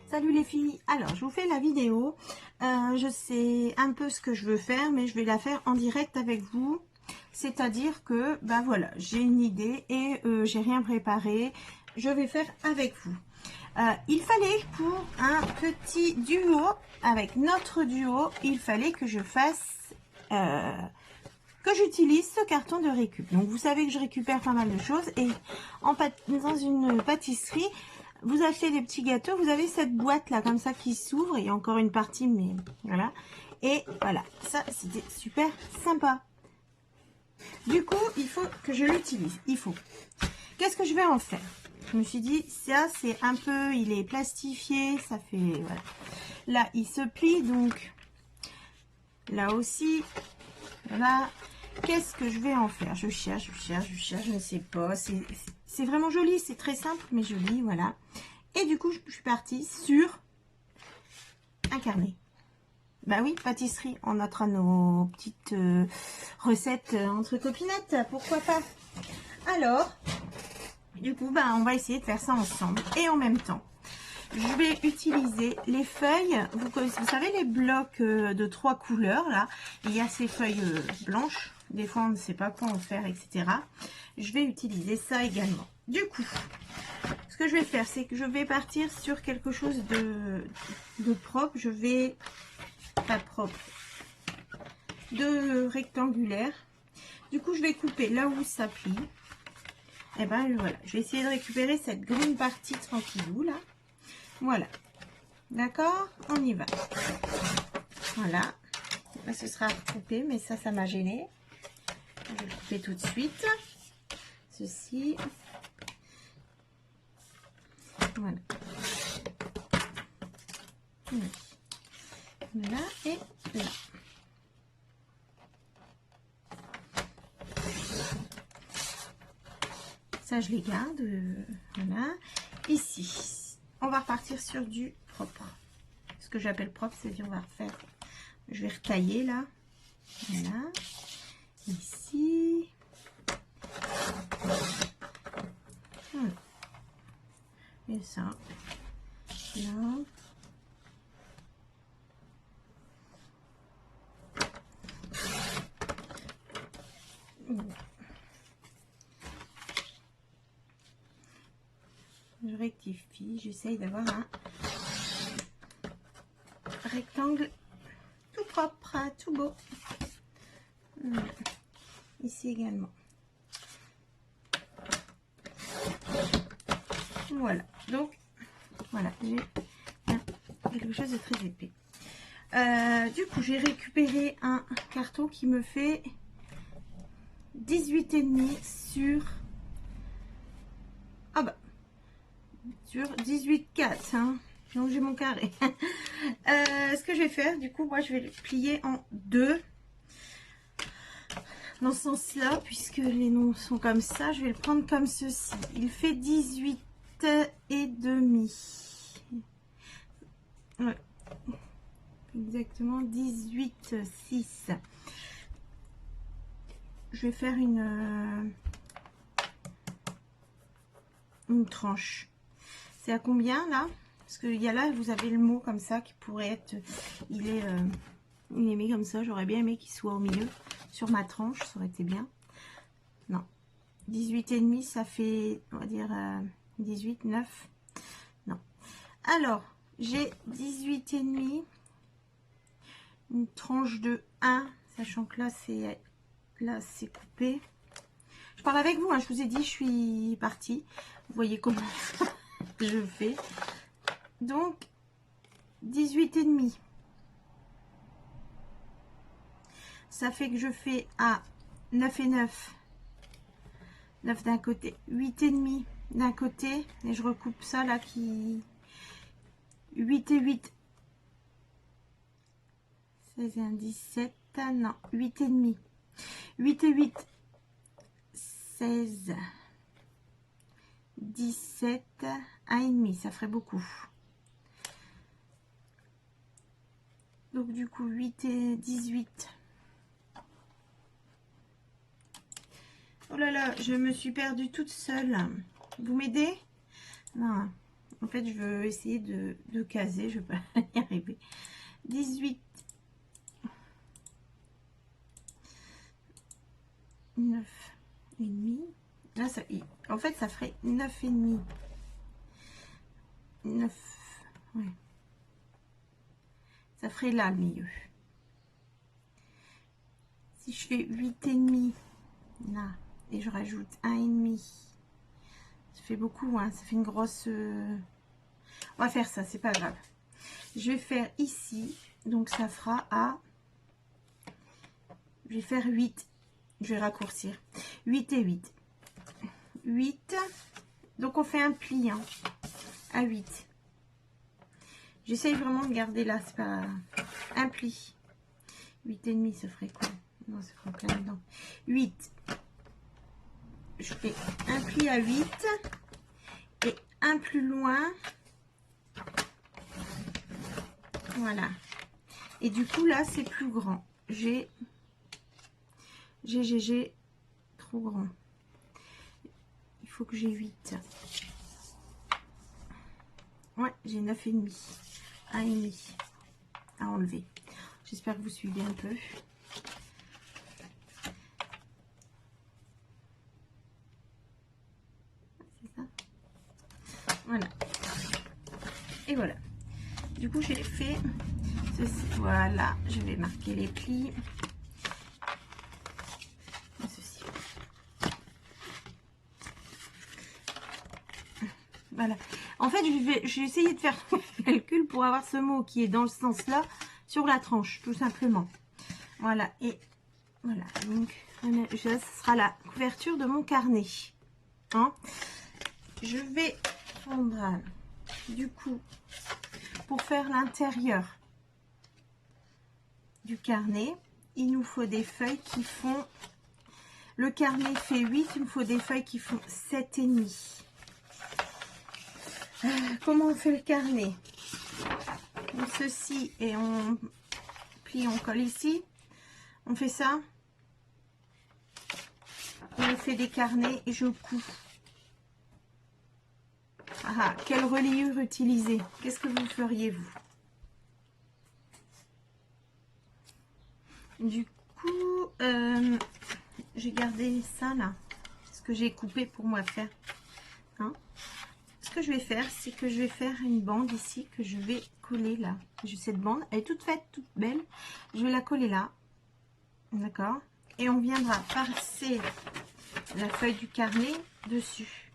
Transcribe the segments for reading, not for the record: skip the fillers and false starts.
Salut les filles, alors je vous fais la vidéo, je sais un peu ce que je veux faire, mais je vais la faire en direct avec vous, c'est-à-dire que, ben voilà, j'ai une idée et j'ai rien préparé, je vais faire avec vous. Il fallait pour un petit duo, avec notre duo, il fallait que je fasse, que j'utilise ce carton de récup. Donc vous savez que je récupère pas mal de choses et dans une pâtisserie, vous achetez des petits gâteaux, vous avez cette boîte là comme ça qui s'ouvre, il y a encore une partie mais voilà, et voilà, ça c'était super sympa. Du coup il faut que je l'utilise, qu'est-ce que je vais en faire? Je me suis dit ça c'est un peu, il est plastifié, ça fait voilà, là il se plie, donc là aussi voilà. Qu'est-ce que je vais en faire? Je cherche, je ne sais pas. C'est vraiment joli, c'est très simple, mais joli, voilà. Et du coup, je suis partie sur un carnet. Bah oui, pâtisserie, on notera nos petites recettes entre copinettes, pourquoi pas. Alors, du coup, bah, on va essayer de faire ça ensemble. Et en même temps, je vais utiliser les feuilles. Vous savez les blocs de 3 couleurs, là. Il y a ces feuilles blanches. Des fois, on ne sait pas quoi en faire, etc. Je vais utiliser ça également. Du coup, ce que je vais faire, c'est que je vais partir sur quelque chose de propre. Je vais, pas propre, de rectangulaire. Du coup, je vais couper là où ça plie. Et ben voilà, je vais essayer de récupérer cette grande partie tranquillou, là. Voilà. D'accord, on y va. Voilà. Là, ce sera coupé, mais ça m'a gêné. Je vais le couper tout de suite. Ceci. Voilà. Voilà et là. Ça, je les garde. Voilà. Ici, on va repartir sur du propre. Ce que j'appelle propre, c'est-à-dire on va refaire. Je vais retailler là. Voilà. Ici. Voilà. Et ça. Là. Je rectifie, j'essaye d'avoir un rectangle tout propre, tout beau. Ici également. Voilà, donc voilà, j'ai quelque chose de très épais. Du coup, j'ai récupéré un carton qui me fait 18,5 sur... Ah bah, sur 18,4, hein. Donc j'ai mon carré. Ce que je vais faire, du coup, moi je vais le plier en deux. Dans ce sens-là, puisque les noms sont comme ça, je vais le prendre comme ceci. Il fait 18,5. Ouais. Exactement 18,6. Je vais faire une tranche. C'est à combien là? Parce qu'il y a là, vous avez le mot comme ça qui pourrait être... Il est mis comme ça. J'aurais bien aimé qu'il soit au milieu. Sur ma tranche, ça aurait été bien. Non. 18,5, ça fait, on va dire, 18, 9. Non. Alors, j'ai 18,5. Une tranche de 1. Sachant que là, c'est coupé. Je parle avec vous, hein, je vous ai dit, je suis partie. Vous voyez comment je fais. Donc, 18,5. Ça fait que je fais à 9 et 9. 9 d'un côté, 8,5 d'un côté. Et je recoupe ça là qui... 8 et 8. 16 et 1, 17. Non, 8,5. 8 et 8. 16. 17. 1,5. Ça ferait beaucoup. Donc du coup 8 et 18. Oh là là, je me suis perdue toute seule. Vous m'aidez? Non. En fait, je veux essayer de caser. Je ne vais pas y arriver. 18. 9 et demi. Là, ça, en fait, ça ferait 9 et demi. 9. Ouais. Ça ferait là le milieu. Si je fais 8 et demi là et je rajoute 1 et demi, ça fait beaucoup, hein, ça fait une grosse. On va faire ça, c'est pas grave. Je vais faire ici, donc ça fera à. Je vais faire 8. Je vais raccourcir. 8 et 8. 8. Donc on fait un pli hein, à 8. J'essaye vraiment de garder là, c'est pas un pli. 8 et demi, ça ferait quoi? Non, ça ferait plein dedans. 8. Je fais un pli à 8 et un plus loin. Voilà. Et du coup, là, c'est plus grand. J'ai trop grand. Il faut que j'ai 8. Ouais, j'ai 9 et demi. 1 et demi à enlever. J'espère que vous suivez un peu. C'est ça. Voilà. Et voilà. Du coup, j'ai fait ceci. Voilà. Je vais marquer les plis. Ceci. Voilà. En fait, j'ai essayé de faire le calcul pour avoir ce mot qui est dans le sens là sur la tranche, tout simplement. Voilà. Et voilà. Donc, ça sera la couverture de mon carnet. Hein, je vais prendre du coup pour faire l'intérieur du carnet, il nous faut des feuilles qui font, le carnet fait 8, il me faut des feuilles qui font 7 et demi. Comment on fait le carnet? On ceci et on plie, on colle ici, on fait ça, on fait des carnets et je couds. Ah, quelle reliure utiliser? Qu'est-ce que vous feriez vous? Du coup, j'ai gardé ça là, ce que j'ai coupé pour moi faire. Hein, ce que je vais faire, c'est que je vais faire une bande ici que je vais coller là. J'ai cette bande, elle est toute faite, toute belle. Je vais la coller là, d'accord. Et on viendra passer la feuille du carnet dessus.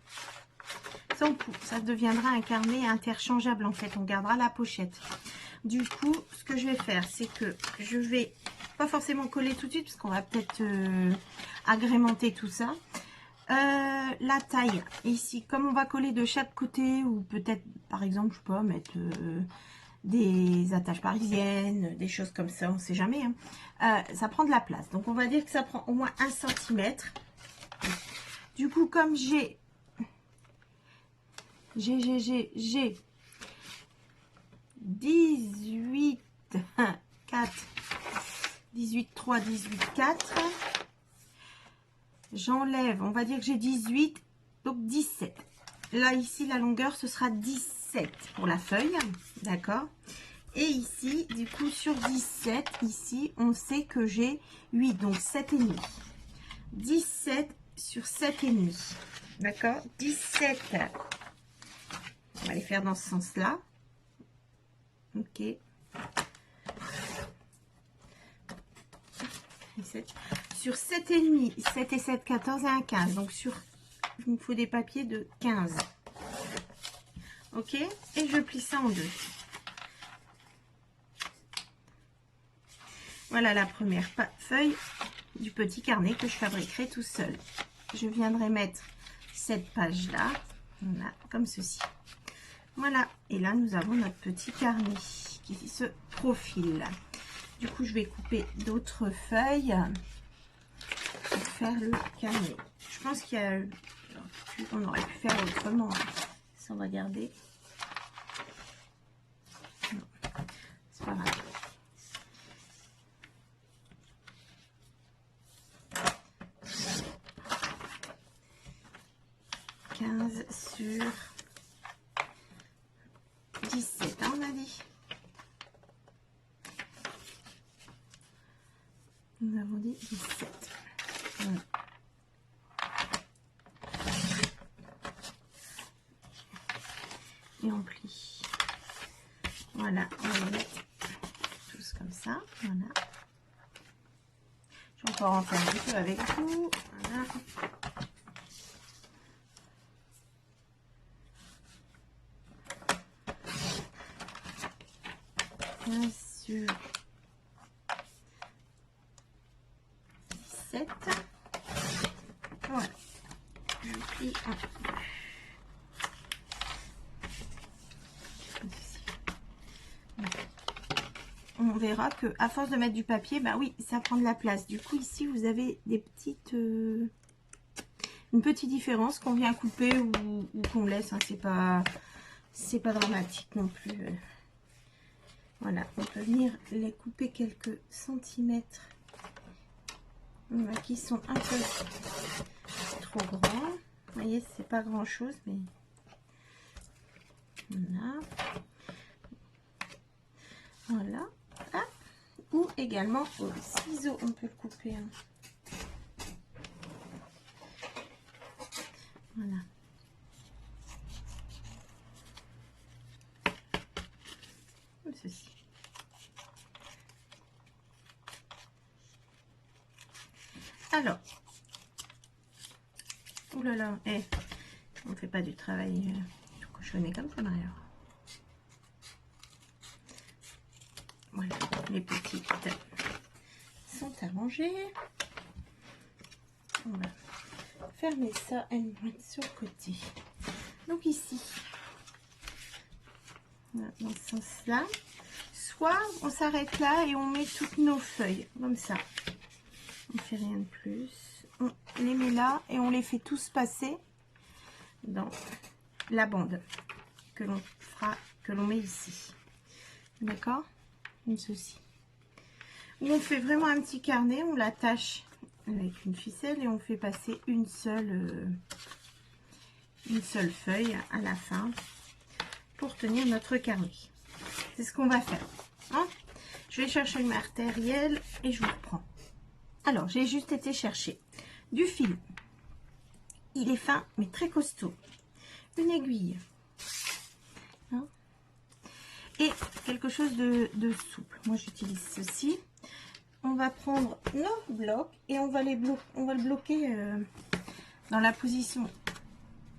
Sans coup, ça deviendra un carnet interchangeable en fait. On gardera la pochette. Du coup, ce que je vais faire, c'est que je vais pas forcément coller tout de suite parce qu'on va peut-être agrémenter tout ça. La taille ici, comme on va coller de chaque côté, ou peut-être par exemple, je sais pas, mettre des attaches parisiennes, des choses comme ça, on sait jamais, hein. Ça prend de la place, donc on va dire que ça prend au moins 1 cm. Du coup, comme j'ai 18 4 18 3 18 4, j'enlève, on va dire que j'ai 18, donc 17. Là ici la longueur ce sera 17 pour la feuille, d'accord. Et ici du coup sur 17 ici on sait que j'ai 8, donc 7 et demi. 17 sur 7 et demi, d'accord. 17, on va les faire dans ce sens là, ok. 17. Sur 7 et demi, 7 et 7, 14 et 1, 15. Donc sur, il me faut des papiers de 15. Ok, et je plie ça en deux. Voilà la première feuille du petit carnet que je fabriquerai tout seul. Je viendrai mettre cette page là, voilà, comme ceci. Voilà, et là nous avons notre petit carnet qui se profile. Du coup, je vais couper d'autres feuilles pour faire le carnet. Je pense qu'il y a, on aurait pu faire autrement. Ça, on va garder. Non, c'est pas grave. sur 17, hein, on a dit. Nous avons dit 17. Voilà. Et on plie. Voilà, on va les mettre tous comme ça. Voilà. Je vais encore en faire un petit peu avec vous. Voilà. Bien sûr. 17. Voilà. Je plie un peu. On verra que à force de mettre du papier, bah oui, ça prend de la place. Du coup, ici, vous avez des petites, une petite différence qu'on vient couper ou qu'on laisse. Hein, c'est pas dramatique non plus. Voilà, on peut venir les couper quelques centimètres qui sont un peu trop grands. Vous voyez, c'est pas grand chose, mais voilà. Voilà. Ah. Ou également au ciseau, on peut le couper. Hein. Voilà. Comme ceci. Alors. Ouh là là. Eh, on ne fait pas du travail tout cochonné comme ça, Maria. Voilà, les petites sont arrangées. On va fermer ça et me mettre sur le côté. Donc ici, voilà, dans ce sens-là, soit on s'arrête là et on met toutes nos feuilles, comme ça. On ne fait rien de plus. On les met là et on les fait tous passer dans la bande que l'on fera, que l'on met ici. D'accord ? Comme ceci. Où on fait vraiment un petit carnet, on l'attache avec une ficelle et on fait passer une seule feuille à la fin pour tenir notre carnet. C'est ce qu'on va faire. Hein, je vais chercher le matériel et je vous reprends. Alors, j'ai juste été chercher du fil. Il est fin mais très costaud. Une aiguille. Hein, et quelque chose de souple. Moi, j'utilise ceci. On va prendre nos blocs et on va le bloquer dans la position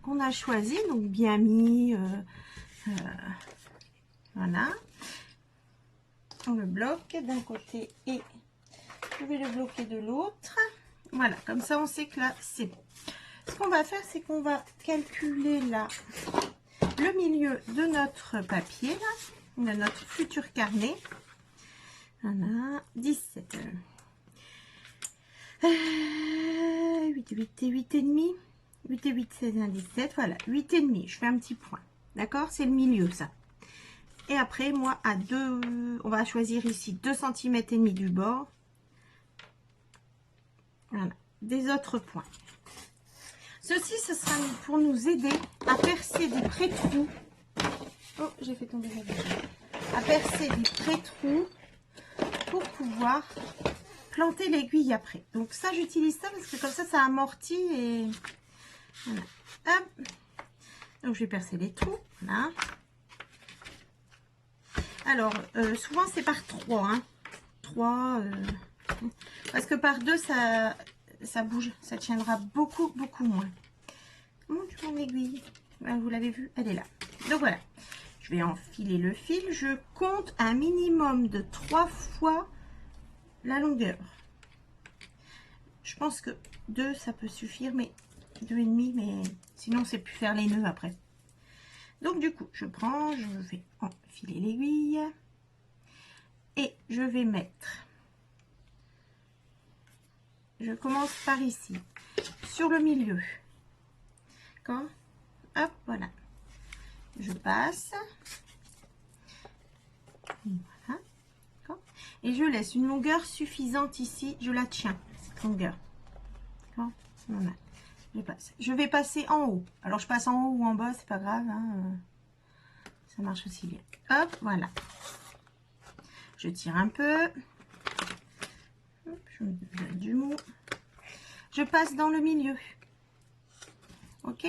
qu'on a choisie, donc bien mis. Voilà. On le bloque d'un côté et je vais le bloquer de l'autre. Voilà, comme ça on sait que là c'est bon. Ce qu'on va faire, c'est qu'on va calculer là le milieu de notre papier, là, de notre futur carnet. Voilà, 17. 8 et 8 et demi. 8 et 8, 16, 1, 17. Voilà, 8 et demi. Je fais un petit point. D'accord? C'est le milieu, ça. Et après, moi, à 2, on va choisir ici 2 cm et demi du bord. Voilà, des autres points. Ceci, ce sera pour nous aider à percer des pré-trous. Oh, j'ai fait tomber la bouche. À percer des pré-trous pour pouvoir planter l'aiguille après. Donc ça, j'utilise ça parce que comme ça amortit et voilà. Hop. Donc je vais percer les trous. Voilà. Alors, souvent c'est par 3. Hein. 3. Parce que par 2, ça bouge. Ça tiendra beaucoup moins. Montre mon aiguille. Vous l'avez vu, elle est là. Donc voilà. Je vais enfiler le fil. Je compte un minimum de 3 fois la longueur. Je pense que 2 ça peut suffire, mais 2,5, mais sinon c'est plus faire les nœuds après. Donc du coup je prends, je vais enfiler l'aiguille et je vais mettre, je commence par ici sur le milieu. D'accord, hop, voilà, je passe, voilà, et je laisse une longueur suffisante ici, je la tiens cette longueur. Voilà. je passe. Je vais passer en haut. Alors je passe en haut ou en bas, c'est pas grave, hein. Ça marche aussi bien. Hop, voilà. Je tire un peu. Hop, je me donne du mou. Je passe dans le milieu. Ok.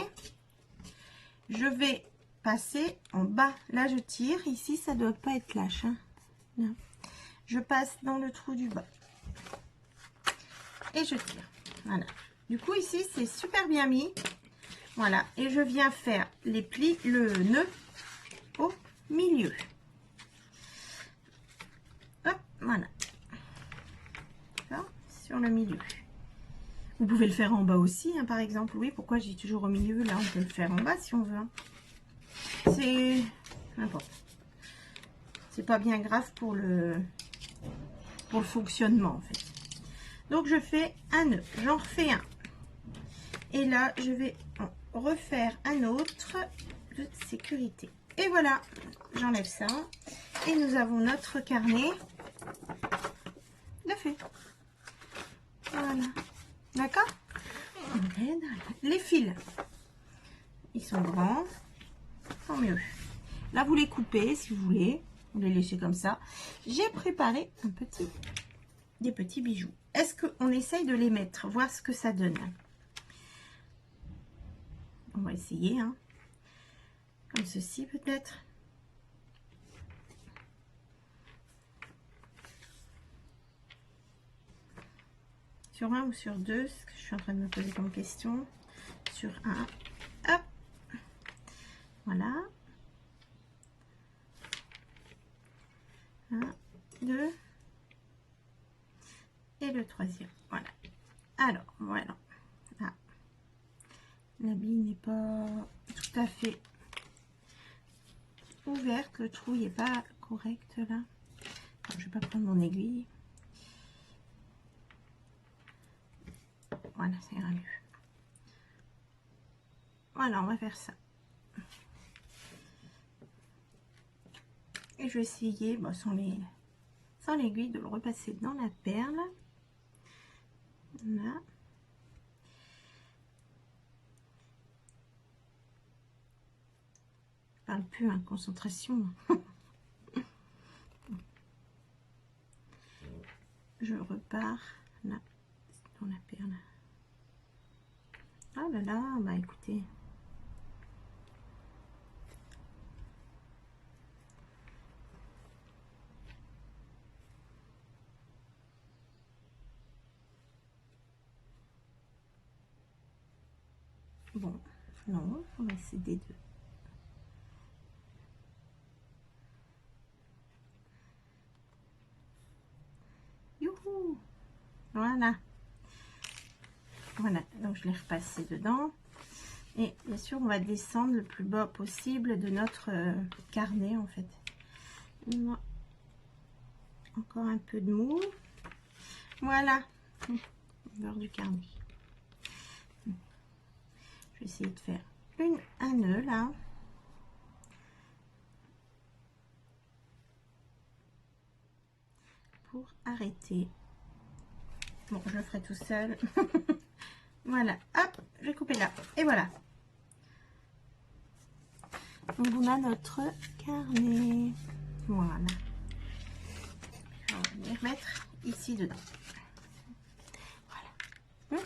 Je vais passer en bas. Là, je tire. Ici, ça doit pas être lâche, hein. Non. Je passe dans le trou du bas. Et je tire. Voilà. Du coup, ici, c'est super bien mis. Voilà. Et je viens faire les plis, le nœud au milieu. Hop, voilà. Sur le milieu. Vous pouvez le faire en bas aussi, hein, par exemple. Oui, pourquoi j'ai toujours au milieu? Là, on peut le faire en bas si on veut. Hein. C'est n'importe. C'est pas bien grave pour le fonctionnement, en fait. Donc, je fais un nœud. J'en refais un. Et là, je vais en refaire un autre de sécurité. Et voilà, j'enlève ça. Et nous avons notre carnet de fait. Voilà. D'accord? Les fils, ils sont grands, tant mieux. Là, vous les coupez si vous voulez. Vous les laissez comme ça. J'ai préparé des petits bijoux. Est-ce qu'on essaye de les mettre? Voir ce que ça donne. On va essayer. Hein. Comme ceci peut-être. Sur un ou sur deux, ce que je suis en train de me poser comme question. Sur un, hop, voilà. 1, 2 et le troisième. Voilà. Alors, voilà. Ah. La bille n'est pas tout à fait ouverte. Le trou n'est pas correct là. Alors, je vais pas prendre mon aiguille. Voilà, ça ira mieux. Voilà, on va faire ça. Et je vais essayer, bon, sans l'aiguille, de le repasser dans la perle. Là. Je parle plus, hein, concentration. Je repars là, dans la perle. Ah là là, bah écoutez. Bon, non, on va essayer des deux. Youhou! Voilà. Voilà, donc je l'ai repassé dedans. Et bien sûr, on va descendre le plus bas possible de notre carnet, en fait. Encore un peu de mou. Voilà. Bord du carnet. Je vais essayer de faire un nœud, là. Pour arrêter. Bon, je le ferai tout seul. Voilà, hop, je vais couper là. Et voilà. Donc, on a notre carnet. Voilà. On va les remettre ici dedans. Voilà.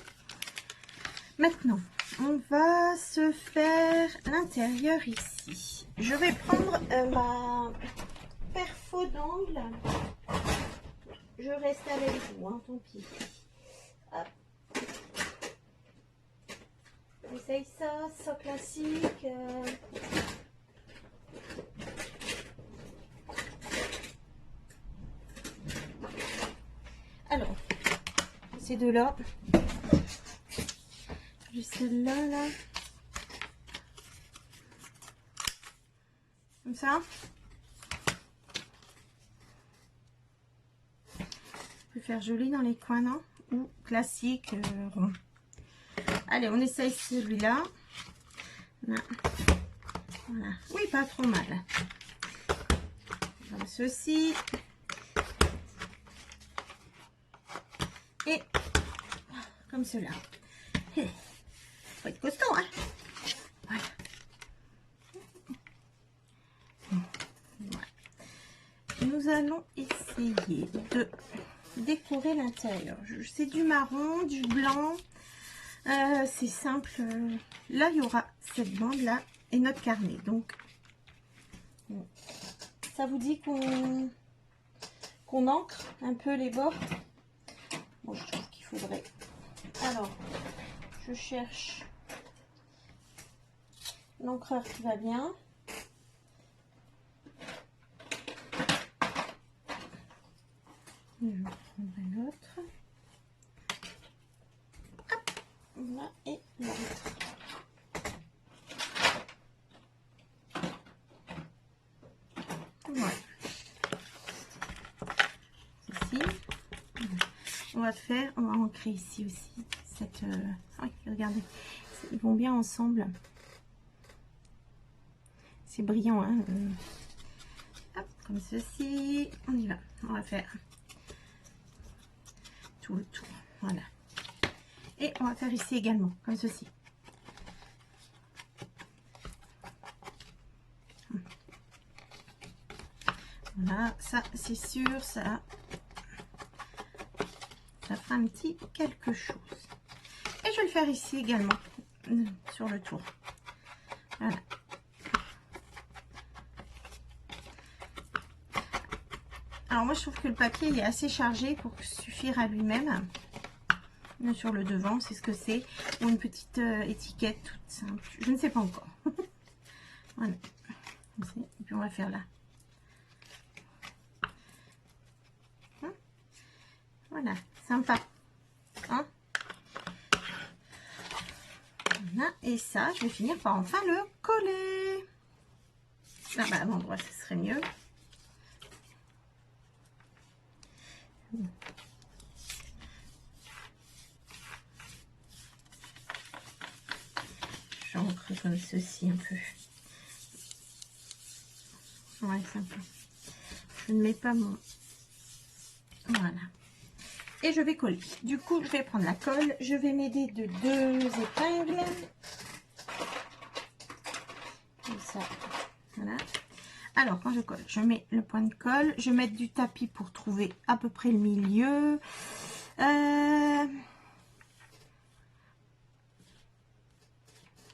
Maintenant, on va se faire l'intérieur ici. Je vais prendre ma perfo d'angle. Je reste avec vous, hein, tant pis. Hop. J'essaye ça classique. Alors, ces deux-là. J'ai celle-là, là. Comme ça. Je peux faire joli dans les coins, non? Ou classique, rond. Allez, on essaye celui-là. Voilà. Oui, pas trop mal. Comme ceci. Et comme cela. faut être costaud, hein. Voilà. Voilà. Nous allons essayer de décorer l'intérieur. C'est du marron, du blanc. C'est simple. Là, il y aura cette bande là et notre carnet. Donc, ça vous dit qu'on encre un peu les bords. Bon, je trouve qu'il faudrait. Alors, je cherche l'encreur qui va bien. Je prendrai l'autre. Là et l'autre. Voilà. Ici. On va faire, on va ancrer ici aussi cette. Oui, regardez, ils vont bien ensemble. C'est brillant, hein. Hop, comme ceci. On y va. On va faire tout le tour. Voilà. Et on va faire ici également, comme ceci. Voilà, ça c'est sûr, ça fera un petit quelque chose. Et je vais le faire ici également, sur le tour. Voilà. Alors moi je trouve que le papier il est assez chargé pour suffire à lui-même. Sur le devant, c'est ce que c'est. Ou une petite étiquette toute simple. Je ne sais pas encore. Voilà. Et puis on va faire là. Voilà, sympa. Hein, voilà. Et ça, je vais finir par enfin le coller. Ah bah à l'endroit, ce serait mieux. J'encre comme ceci un peu. Ouais, sympa. Je ne mets pas mon... Voilà. Et je vais coller. Du coup, je vais prendre la colle. Je vais m'aider de 2 épingles. Comme ça. Voilà. Alors, quand je colle, je mets le point de colle. Je vais mettre du tapis pour trouver à peu près le milieu. Le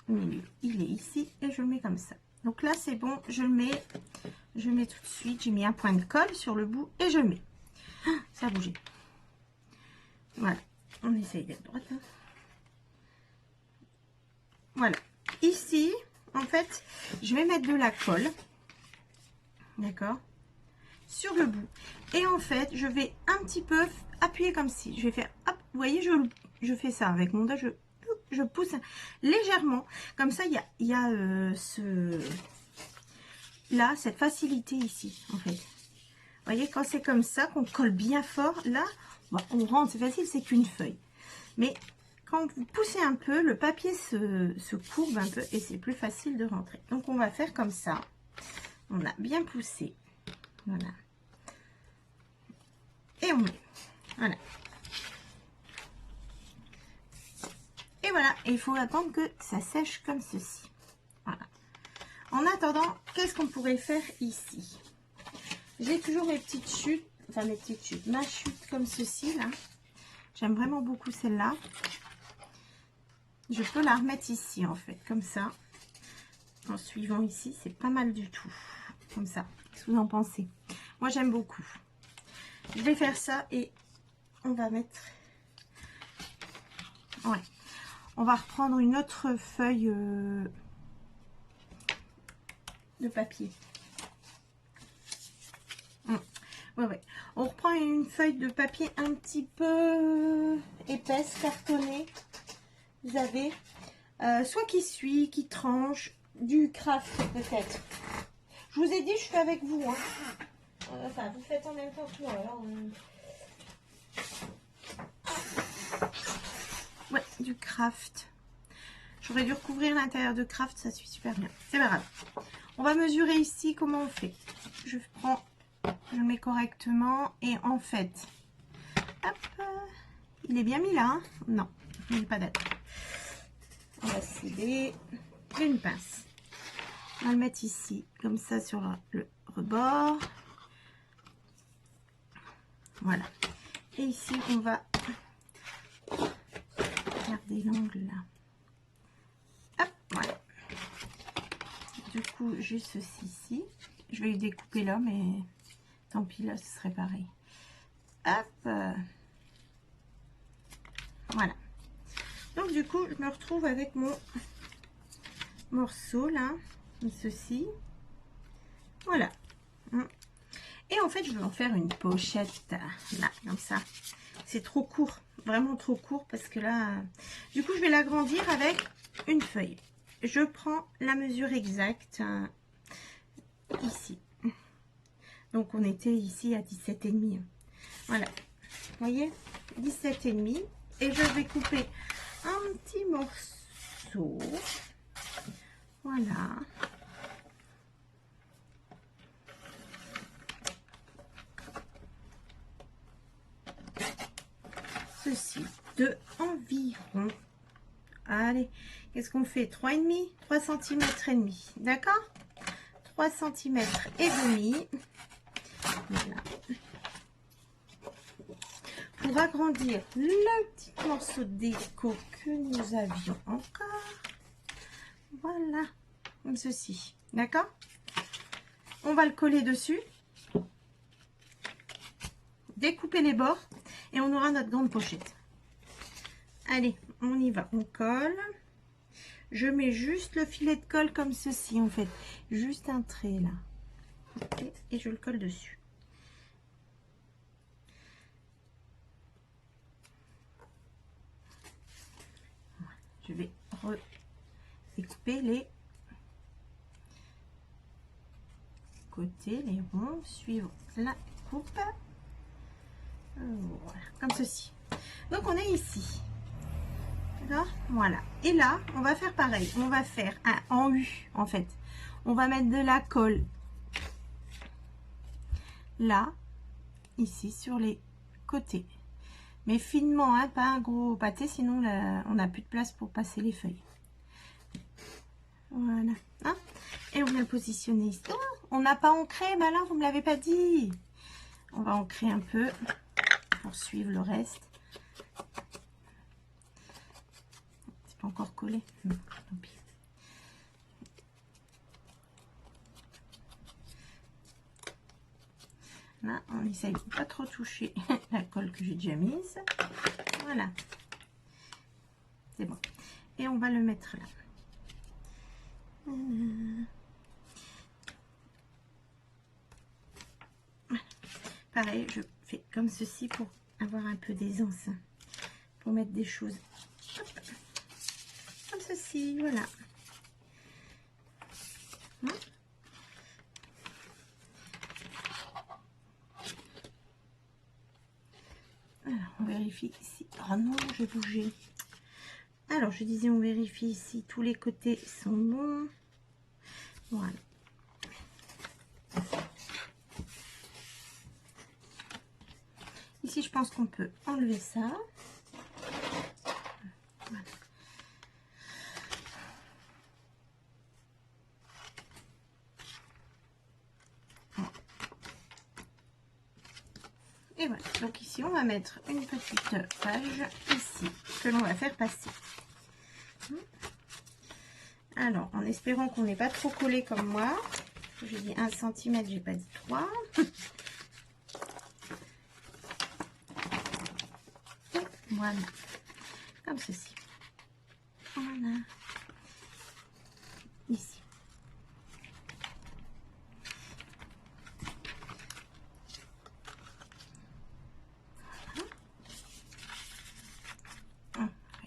milieu, il est ici. Et je le mets comme ça. Donc là, c'est bon. Je le mets. Je mets tout de suite. J'ai mis un point de colle sur le bout. Et je le mets. Ah, ça a bougé. Voilà, on essaye d'être droite. Hein. Voilà, ici, en fait, je vais mettre de la colle, d'accord, sur le bout. Et en fait, je vais un petit peu appuyer comme si. Je vais faire, hop, vous voyez, je fais ça avec mon doigt, je pousse légèrement. Comme ça, il y a là, cette facilité ici, en fait. Vous voyez, quand c'est comme ça, qu'on colle bien fort, là, bon, on rentre, c'est facile, c'est qu'une feuille. Mais quand vous poussez un peu, le papier se courbe un peu et c'est plus facile de rentrer. Donc, on va faire comme ça. On a bien poussé. Voilà. Et on met. Voilà. Et voilà. Et il faut attendre que ça sèche comme ceci. Voilà. En attendant, qu'est-ce qu'on pourrait faire ici? J'ai toujours mes petites chutes, enfin mes petites chutes, ma chute comme ceci là. J'aime vraiment beaucoup celle-là. Je peux la remettre ici en fait, comme ça. En suivant ici, c'est pas mal du tout. Comme ça, qu'est-ce que vous en pensez? Moi j'aime beaucoup. Je vais faire ça et on va mettre... Ouais. On va reprendre une autre feuille de papier. Ouais. On reprend une feuille de papier un petit peu épaisse, cartonnée. Vous avez soit qui suit, qui tranche, du craft peut-être. Je vous ai dit, je fais avec vous. Hein. Enfin, vous faites en même temps que moi. Alors, ouais, du craft. J'aurais dû recouvrir l'intérieur de craft, ça suit super bien. C'est pas grave. On va mesurer ici comment on fait. Je prends... Je mets correctement et en fait, hop, il est bien mis là, hein? Non, il n'est pas d'accord. on va scier une pince. On va le mettre ici, comme ça, sur le rebord. Voilà. Et ici, on va garder l'angle là. Hop, voilà. Du coup, juste ceci ici. Je vais découper là, mais tant pis, là, ce serait pareil. Hop. Voilà. Donc, du coup, je me retrouve avec mon morceau là, comme ceci. Voilà. Et en fait, je vais en faire une pochette, là, comme ça. C'est trop court, vraiment trop court, parce que là, du coup, je vais l'agrandir avec une feuille. Je prends la mesure exacte, ici. Donc, on était ici à 17,5. Voilà. Vous voyez, 17,5. Et je vais couper un petit morceau. Voilà. Ceci de environ, allez, qu'est-ce qu'on fait, 3,5, 3 cm et demi, d'accord, 3 cm et demi. Voilà. Pour agrandir le petit morceau de déco que nous avions encore, voilà, comme ceci, d'accord. On va le coller dessus, découper les bords et on aura notre grande pochette. Allez, on y va, on colle. Je mets juste le filet de colle comme ceci, en fait, juste un trait là, okay. Et je le colle dessus. Voilà. Je vais découper les côtés, les ronds, suivre la coupe. Voilà, comme ceci. Donc on est ici. D'accord, voilà. Et là, on va faire pareil. On va faire un en U, en fait. On va mettre de la colle là, ici, sur les côtés. Mais finement, hein, pas un gros pâté, sinon là, on n'a plus de place pour passer les feuilles. Voilà. Hein, et on vient le positionner ici. Oh, on n'a pas ancré, mais alors vous ne me l'avez pas dit. On va ancrer un peu pour suivre le reste. C'est pas encore collé. Non, tant pis. Là, on essaye de pas trop toucher la colle que j'ai déjà mise. Voilà. C'est bon. Et on va le mettre là. Voilà. Pareil, je fais comme ceci pour avoir un peu d'aisance. Pour mettre des choses. Hop. Comme ceci, voilà. Alors, on vérifie ici. Oh non, j'ai bougé. Alors, je disais, on vérifie ici. Tous les côtés sont bons. Voilà. Ici, je pense qu'on peut enlever ça. Voilà. Et voilà, donc ici on va mettre une petite page ici que l'on va faire passer. Alors en espérant qu'on n'est pas trop collé comme moi, j'ai dit 1 cm, j'ai pas dit 3. Et voilà, comme ceci. Voilà, ici.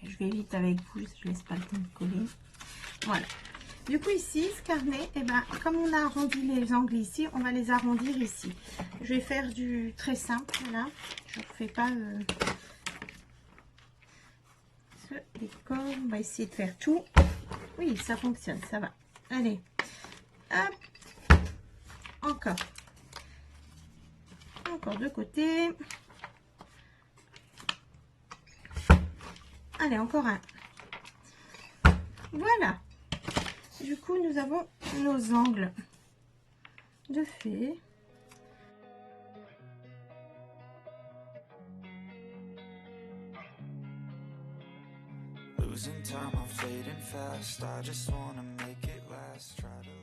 Je vais vite avec vous, je laisse pas le temps de coller. Voilà. Du coup ici, ce carnet, eh ben, comme on a arrondi les angles ici, on va les arrondir ici. Je vais faire du très simple là. Je ne fais pas ce décor. On va essayer de faire tout. Oui, ça fonctionne, ça va. Allez, hop, encore. Encore de côté. Allez, encore un. Voilà. Du coup, nous avons nos angles de fée. Losing time, I'm fading fast. I just wanna make it last. Try to